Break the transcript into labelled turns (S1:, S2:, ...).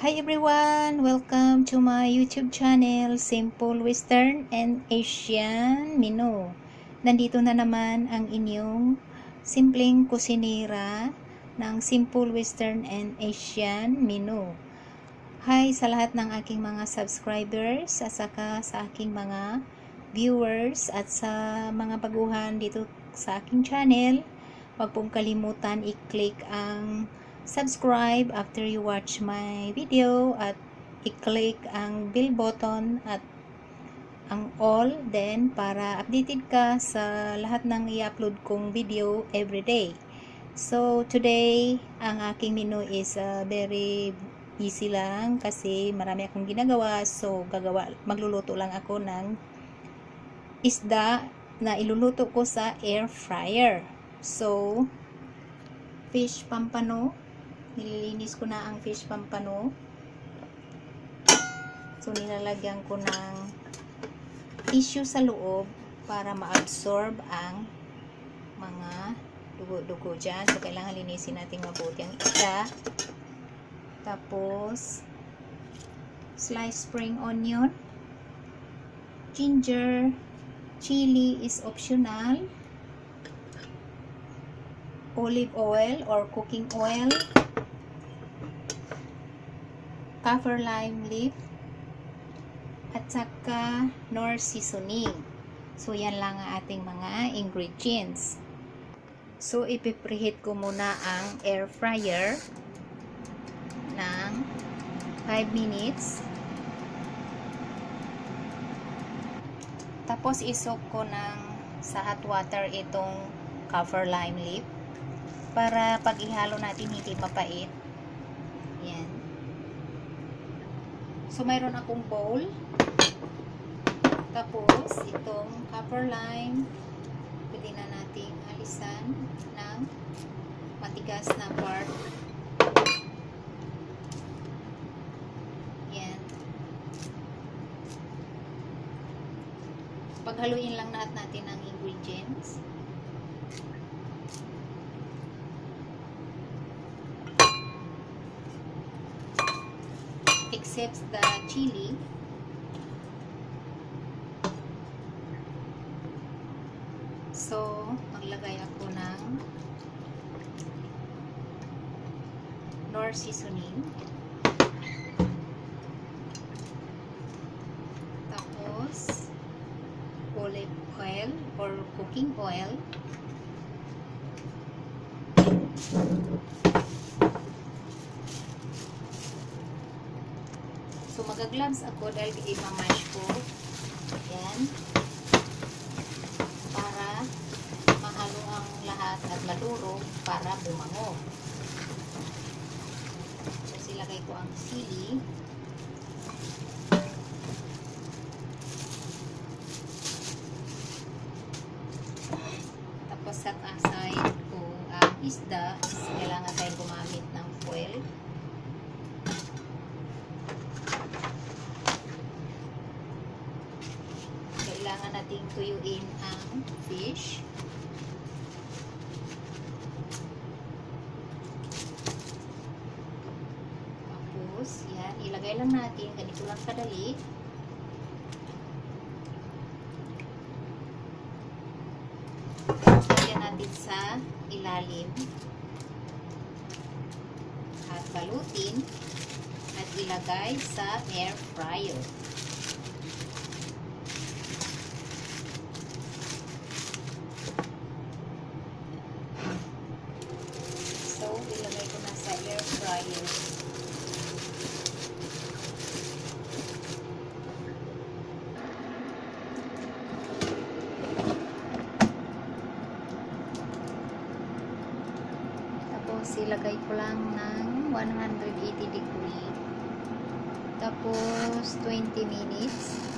S1: Hi everyone! Welcome to my YouTube channel, Simple Western and Asian Menu. Nandito na naman ang inyong simpleng kusinera ng Simple Western and Asian Menu. Hi sa lahat ng aking mga subscribers at saka sa aking mga viewers at sa mga baguhan dito sa aking channel. Huwag pong kalimutan i-click ang subscribe after you watch my video at i-click ang bell button at ang all then para updated ka sa lahat ng i-upload kong video everyday. So today ang aking menu is very easy lang kasi marami akong ginagawa, so magluluto lang ako ng isda na iluluto ko sa air fryer. So fish pampano, nililinis ko na ang fish pampano. So nilalagyan ko ng tissue sa loob para ma-absorb ang mga dugo-dugo dyan. So kailangan linisin natin mabuti ang isda. Tapos sliced spring onion, ginger, chili is optional, olive oil or cooking oil, kaffir lime leaf, at saka nor seasoning. So yan lang ang ating mga ingredients. So ipipreheat ko muna ang air fryer ng 5 minutes. Tapos isok ko sa hot water itong kaffir lime leaf para pag ihalo natin hindi mapait. Yan. So mayroon akong bowl. Tapos itong kaffir lime pwede na nating alisan ng matigas na part. Yan. Paghaluin lang natin ang ingredients. Except the chili. So, maglagay ako ng nor seasoning. Tapos, olive oil or cooking oil. So, magagloves ako dahil i-mash ko. Ayan. Para mahalo ang lahat at madurog para bumango. So, silagay ko ang sili. Tapos set aside ko ang isda. Kailangan tayo gumamit ng foil. Kailangan nating tuyuin ang fish. Tapos, yan. Ilagay lang natin. Ganito lang kadali. Lagyan natin sa ilalim. At balutin. At ilagay sa air fryer. Ilagay ko na sa air fryer. Tapos ilagay ko lang ng 180 degree. Tapos 20 minutes.